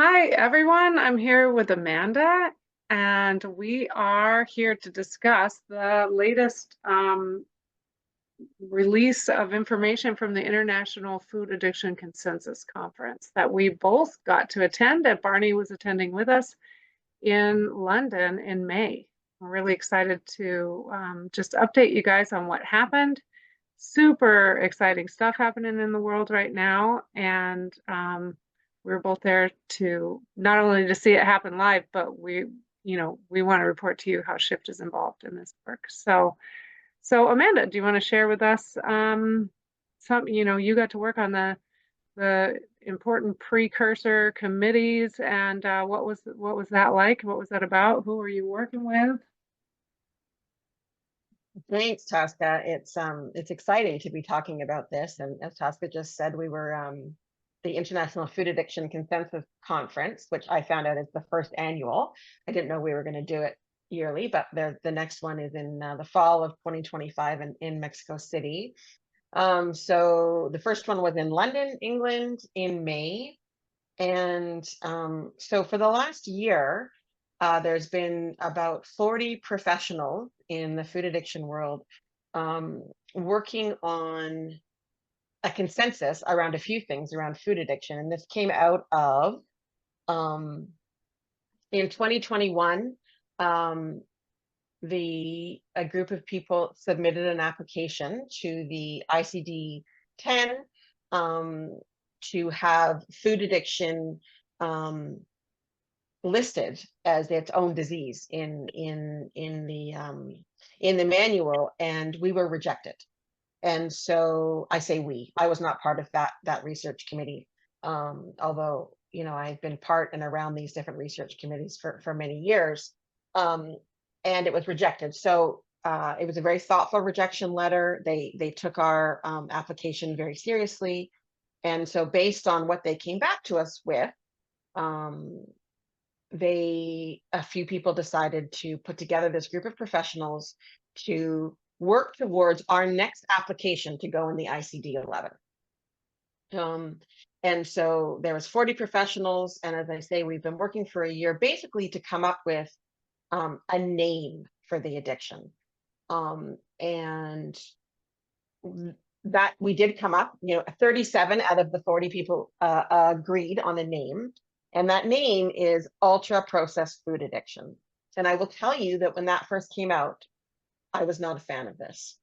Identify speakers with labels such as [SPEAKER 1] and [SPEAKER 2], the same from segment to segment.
[SPEAKER 1] Hi, everyone. I'm here with Amanda, and we are here to discuss the latest release of information from the International Food Addiction Consensus Conference that we both got to attend, that Barney was attending with us in London in May. I'm really excited to just update you guys on what happened. Super exciting stuff happening in the world right now, and we were both there to not only to see it happen live, but we want to report to you how Shift is involved in this work. So Amanda, do you want to share with us some, you got to work on the important precursor committees, and what was that like? What was that about? Who were you working with?
[SPEAKER 2] Thanks, Tosca. It's exciting to be talking about this. And as Tosca just said, we were the International Food Addiction Consensus Conference, which I found out is the first annual. I didn't know we were going to do it yearly, but the next one is in the fall of 2025 in Mexico City. So the first one was in London, England in May. And so for the last year, there's been about 40 professionals in the food addiction world working on a consensus around a few things around food addiction. And this came out of, in 2021, a group of people submitted an application to the ICD-10 to have food addiction listed as its own disease in the manual, and we were rejected. And so I say I was not part of that research committee, although I've been part and around these different research committees for many years, and it was rejected. So it was a very thoughtful rejection letter. They took our application very seriously, and so based on what they came back to us with, a few people decided to put together this group of professionals to work towards our next application to go in the ICD-11. And so there was 40 professionals, and as I say, we've been working for a year basically to come up with a name for the addiction. And that we did come up, 37 out of the 40 people agreed on a name. And that name is ultra processed food addiction. And I will tell you that when that first came out, I was not a fan of this.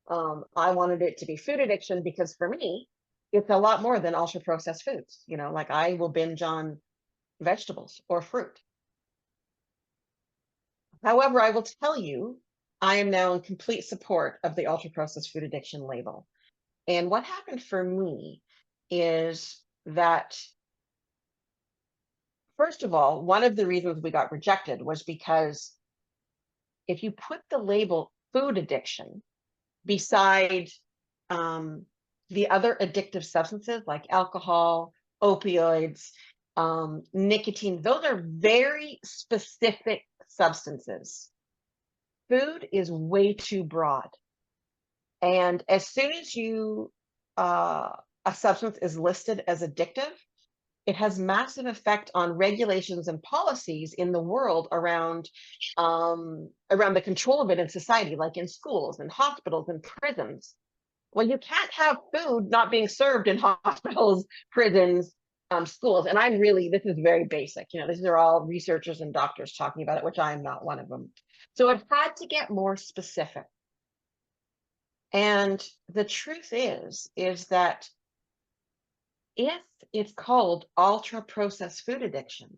[SPEAKER 2] I wanted it to be food addiction because for me, it's a lot more than ultra processed foods. Like I will binge on vegetables or fruit. However, I will tell you, I am now in complete support of the ultra processed food addiction label. And what happened for me is that, first of all, one of the reasons we got rejected was because if you put the label food addiction beside the other addictive substances like alcohol, opioids, nicotine, those are very specific substances. Food is way too broad. And as soon as a substance is listed as addictive, it has massive effect on regulations and policies in the world around the control of it in society, like in schools and hospitals and prisons. Well, you can't have food not being served in hospitals, prisons, schools. And this is very basic. These are all researchers and doctors talking about it, which I am not one of them. So it had to get more specific. And the truth is that if it's called ultra processed food addiction,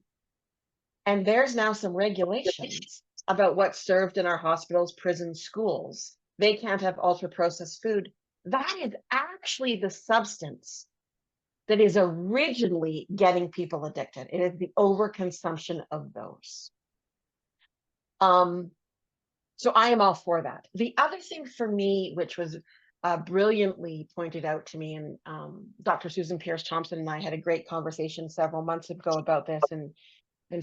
[SPEAKER 2] and there's now some regulations about what's served in our hospitals, prisons, schools, they can't have ultra processed food. That is actually the substance that is originally getting people addicted. It is the overconsumption of those. So I am all for that. The other thing for me, which was brilliantly pointed out to me, and Dr. Susan Pierce Thompson and I had a great conversation several months ago about this, and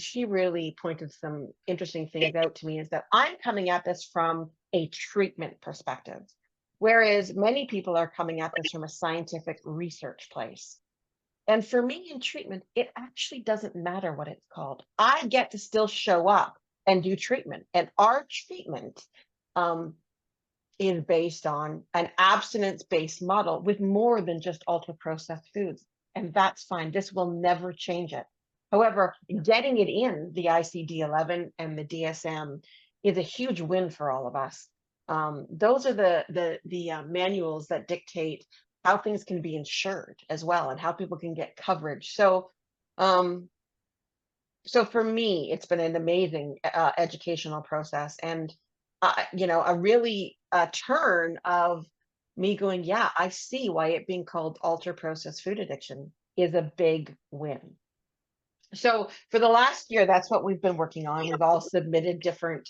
[SPEAKER 2] she really pointed some interesting things out to me, is that I'm coming at this from a treatment perspective, whereas many people are coming at this from a scientific research place. And for me in treatment, it actually doesn't matter what it's called. I get to still show up and do treatment. And our treatment um, is based on an abstinence-based model with more than just ultra-processed foods. And that's fine. This will never change it. However, getting it in the ICD-11 and the DSM is a huge win for all of us. Those are the manuals that dictate how things can be insured as well, and how people can get coverage. So, so for me, it's been an amazing educational process, and you know, a really turn of me going, yeah, I see why it being called ultra processed food addiction is a big win. So for the last year, that's what we've been working on. We've all submitted different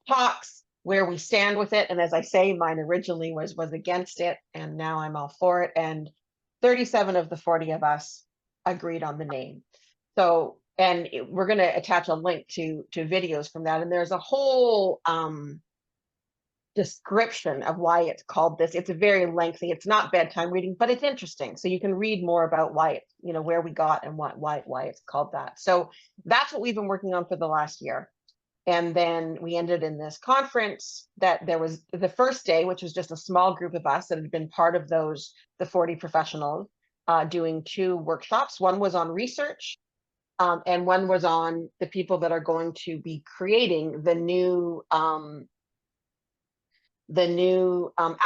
[SPEAKER 2] talks where we stand with it. And as I say, mine originally was against it, and now I'm all for it. And 37 of the 40 of us agreed on the name. So, and we're going to attach a link to videos from that. And there's a whole description of why it's called this. It's a very lengthy, it's not bedtime reading, but it's interesting. So you can read more about why it's, you know, where we got and why it's called that. So that's what we've been working on for the last year. And then we ended in this conference that there was the first day, which was just a small group of us that had been part of those, the 40 professionals doing 2 workshops. One was on research and one was on the people that are going to be creating the new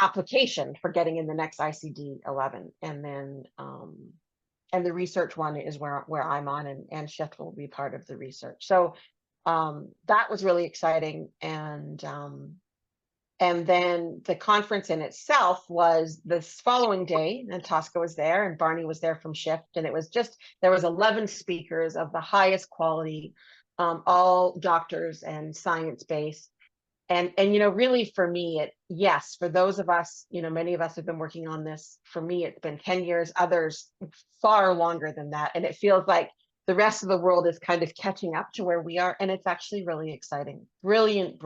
[SPEAKER 2] application for getting in the next ICD-11. And then and the research one is where I'm on, and Shift will be part of the research. So that was really exciting. And then the conference in itself was this following day, and Tosca was there and Barney was there from Shift. And it was just, there was 11 speakers of the highest quality, all doctors and science-based. And you know, really for me, yes, for those of us, you know, many of us have been working on this. For me, it's been 10 years, others far longer than that. And it feels like the rest of the world is kind of catching up to where we are. And it's actually really exciting. Brilliant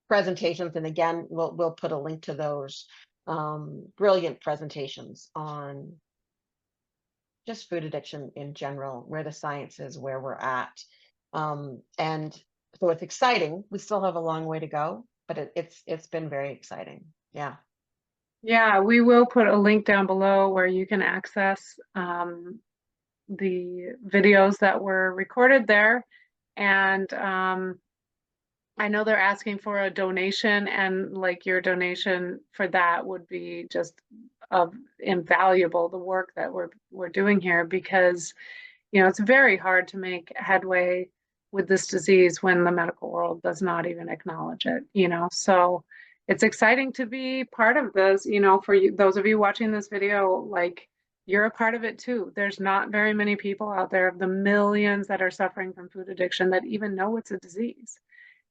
[SPEAKER 2] presentations. And again, we'll put a link to those brilliant presentations on just food addiction in general, where the science is, where we're at. And so it's exciting. We still have a long way to go, but it's been very exciting. Yeah.
[SPEAKER 1] Yeah, we will put a link down below where you can access the videos that were recorded there. And I know they're asking for a donation, and like your donation for that would be just invaluable, the work that we're doing here, because you know, it's very hard to make headway with this disease when the medical world does not even acknowledge it, you know. So it's exciting to be part of this, you know, for you, those of you watching this video, like you're a part of it too. There's not very many people out there of the millions that are suffering from food addiction that even know it's a disease.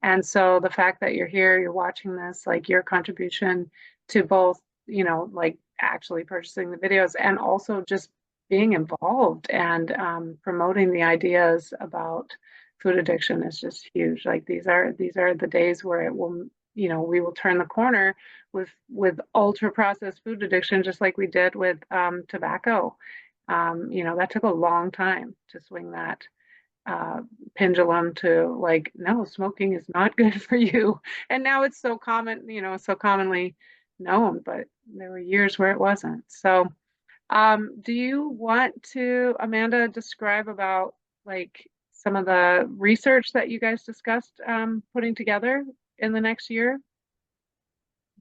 [SPEAKER 1] And so the fact that you're here, you're watching this, like your contribution to both, you know, like actually purchasing the videos and also just being involved and promoting the ideas about food addiction is just huge. Like these are the days where it will, you know, we will turn the corner with ultra processed food addiction, just like we did with tobacco. You know, that took a long time to swing that pendulum to like, no, smoking is not good for you. And now it's so common, you know, so commonly known, but there were years where it wasn't. So do you want to, Amanda, describe about like some of the research that you guys discussed putting together in the next year?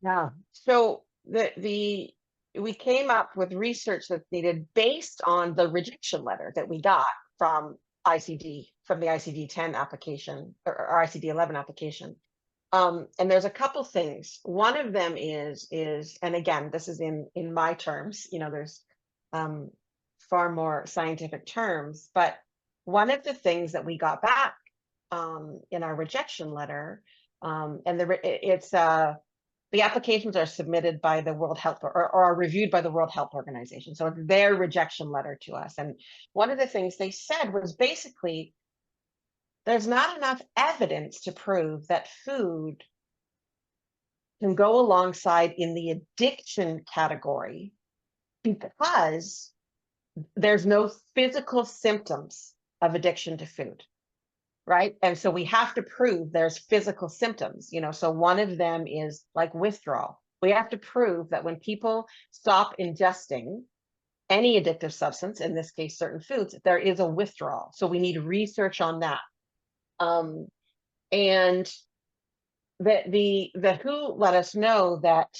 [SPEAKER 2] Yeah. So we came up with research that's needed based on the rejection letter that we got from the ICD-10 application or ICD-11 application. And there's a couple things. One of them is, and again, this is in my terms, you know, there's far more scientific terms, but one of the things that we got back in our rejection letter, and the applications are submitted by the World Health or are reviewed by the World Health Organization. So it's their rejection letter to us. And one of the things they said was basically, there's not enough evidence to prove that food can go alongside in the addiction category because there's no physical symptoms of addiction to food, right? And so we have to prove there's physical symptoms, so one of them is like withdrawal. We have to prove that when people stop ingesting any addictive substance, in this case certain foods, there is a withdrawal. So we need research on that. And the WHO let us know that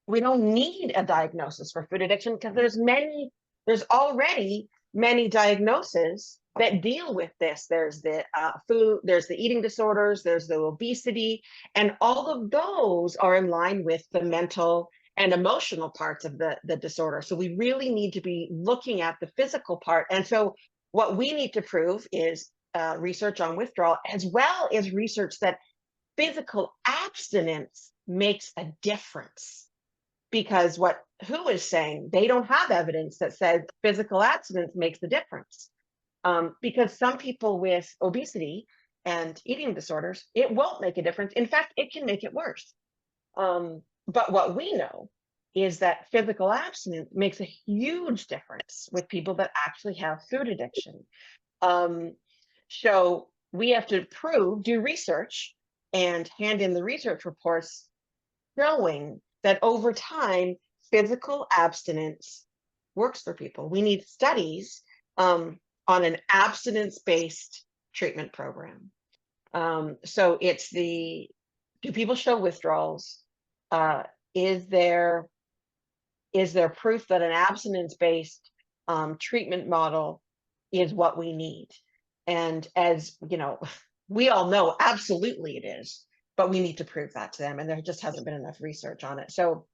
[SPEAKER 2] we don't need a diagnosis for food addiction because there's already many diagnoses that deal with this. There's the there's the eating disorders, there's the obesity, and all of those are in line with the mental and emotional parts of the disorder. So we really need to be looking at the physical part. And so what we need to prove is research on withdrawal, as well as research that physical abstinence makes a difference. Because what WHO is saying, they don't have evidence that says physical abstinence makes the difference. Because some people with obesity and eating disorders, it won't make a difference. In fact, it can make it worse. But what we know is that physical abstinence makes a huge difference with people that actually have food addiction. So we have to do research and hand in the research reports showing that over time, physical abstinence works for people. We need studies on an abstinence-based treatment program. So it's do people show withdrawals? Is there proof that an abstinence-based treatment model is what we need? And as we all know, absolutely it is, but we need to prove that to them, and there just hasn't been enough research on it. So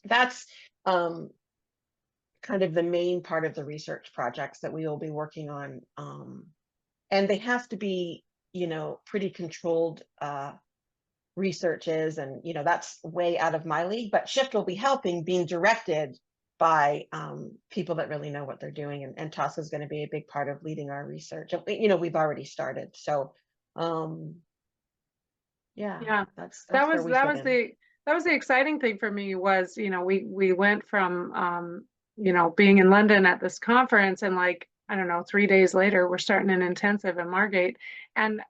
[SPEAKER 2] that's kind of the main part of the research projects that we will be working on, and they have to be pretty controlled researches, and that's way out of my league, but Shift will be helping, being directed by people that really know what they're doing, and Tosca is going to be a big part of leading our research. We've already started, so
[SPEAKER 1] Yeah,
[SPEAKER 2] that's
[SPEAKER 1] that
[SPEAKER 2] where
[SPEAKER 1] was
[SPEAKER 2] we
[SPEAKER 1] that
[SPEAKER 2] fit
[SPEAKER 1] was
[SPEAKER 2] in.
[SPEAKER 1] the exciting thing for me was, we went from being in London at this conference, and like, I don't know, 3 days later, we're starting an intensive in Margate. And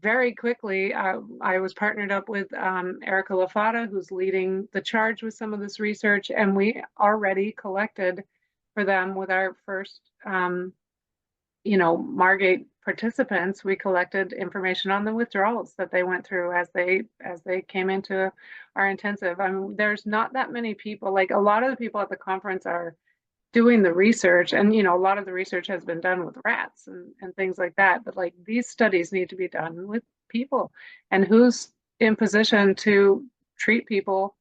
[SPEAKER 1] very quickly, I was partnered up with Erica Lafata, who's leading the charge with some of this research, and we already collected for them with our first Margate participants. We collected information on the withdrawals that they went through as they came into our intensive. I mean, there's not that many people. Like, a lot of the people at the conference are doing the research, and a lot of the research has been done with rats and things like that. But like, these studies need to be done with people, and who's in position to treat people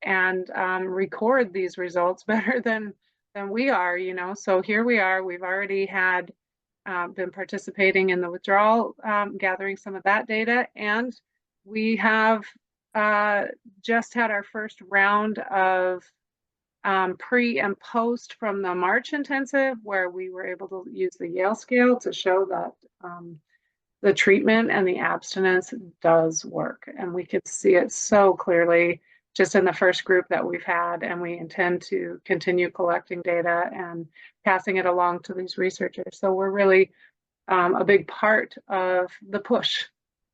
[SPEAKER 1] and record these results better than we are. So here we are. We've already had been participating in the withdrawal, gathering some of that data, and we have just had our first round of pre and post from the March intensive, where we were able to use the Yale scale to show that the treatment and the abstinence does work. And we could see it so clearly just in the first group that we've had, and we intend to continue collecting data and passing it along to these researchers. So we're really a big part of the push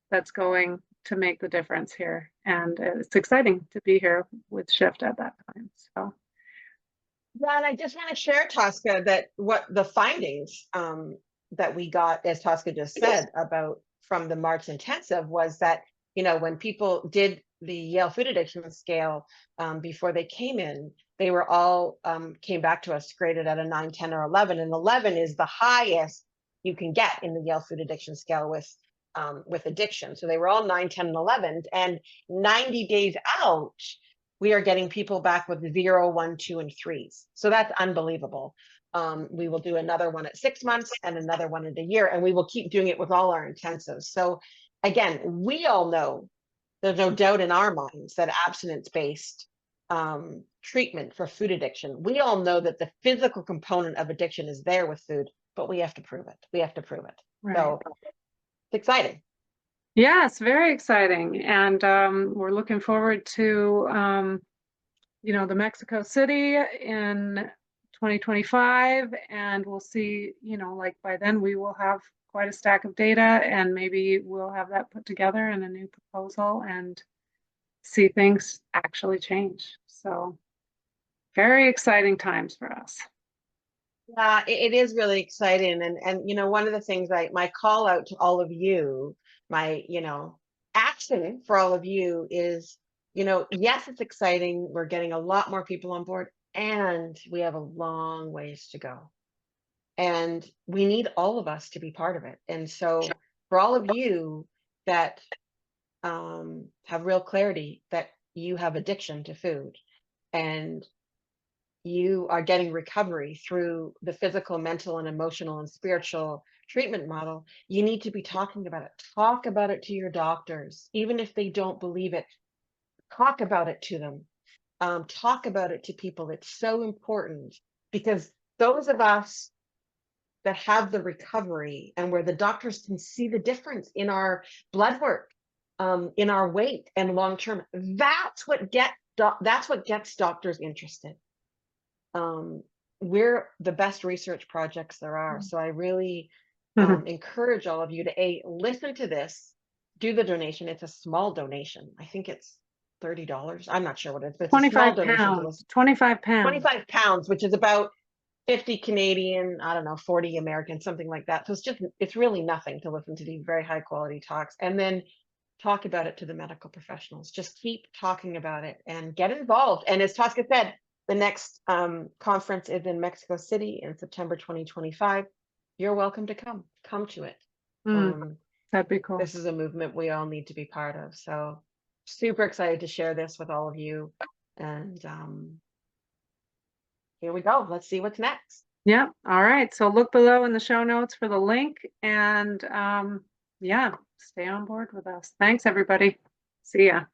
[SPEAKER 1] that's going to make the difference here. And it's exciting to be here with Shift at that time. So.
[SPEAKER 2] Yeah, and I just want to share, Tosca, that what the findings that we got, as Tosca just said, about from the March intensive was that, when people did the Yale food addiction scale before they came in, they were all came back to us graded at a 9, 10, or 11, and 11 is the highest you can get in the Yale food addiction scale with addiction. So they were all 9, 10, and 11, and 90 days out, we are getting people back with 0, 1, 2, and 3s. So that's unbelievable. We will do another one at 6 months and another one in a year, and we will keep doing it with all our intensives. So again, we all know, there's no doubt in our minds, that abstinence-based treatment for food addiction, we all know that the physical component of addiction is there with food, but we have to prove it. We have to prove it.
[SPEAKER 1] Right.
[SPEAKER 2] So it's exciting.
[SPEAKER 1] Yes, very exciting. And we're looking forward to you know, the Mexico City in 2025, and we'll see, you know, like by then we will have quite a stack of data, and maybe we'll have that put together in a new proposal and see things actually change. So very exciting times for us.
[SPEAKER 2] Yeah, it is really exciting. And, you know, one of the things my call out to all of you, my, you know, action for all of you is, you know, yes, it's exciting. We're getting a lot more people on board, and we have a long ways to go. And we need all of us to be part of it. And so for all of you that have real clarity that you have addiction to food, and you are getting recovery through the physical, mental, and emotional and spiritual treatment model, you need to be talking about it. Talk about it to your doctors, even if they don't believe it. Talk about it to them. Talk about it to people. It's so important, because those of us that have the recovery, and where the doctors can see the difference in our blood work, in our weight and long term, that's what gets doctors interested. We're the best research projects there are. So I really encourage all of you to listen to this, do the donation. It's a small donation. I think it's $30. I'm not sure what it is, but it's a small
[SPEAKER 1] 25
[SPEAKER 2] donation to
[SPEAKER 1] pounds,
[SPEAKER 2] listen.
[SPEAKER 1] 25 pounds.
[SPEAKER 2] 25 pounds, which is about 50 Canadian, I don't know, 40 American, something like that. So it's really nothing to listen to these very high quality talks, and then talk about it to the medical professionals. Just keep talking about it and get involved. And as Tosca said, the next conference is in Mexico City in September 2025. You're welcome to come to it.
[SPEAKER 1] That'd be cool.
[SPEAKER 2] This is a movement we all need to be part of. So super excited to share this with all of you. And here we go. Let's see what's next.
[SPEAKER 1] Yeah. All right. So look below in the show notes for the link, and yeah, stay on board with us. Thanks, everybody. See ya.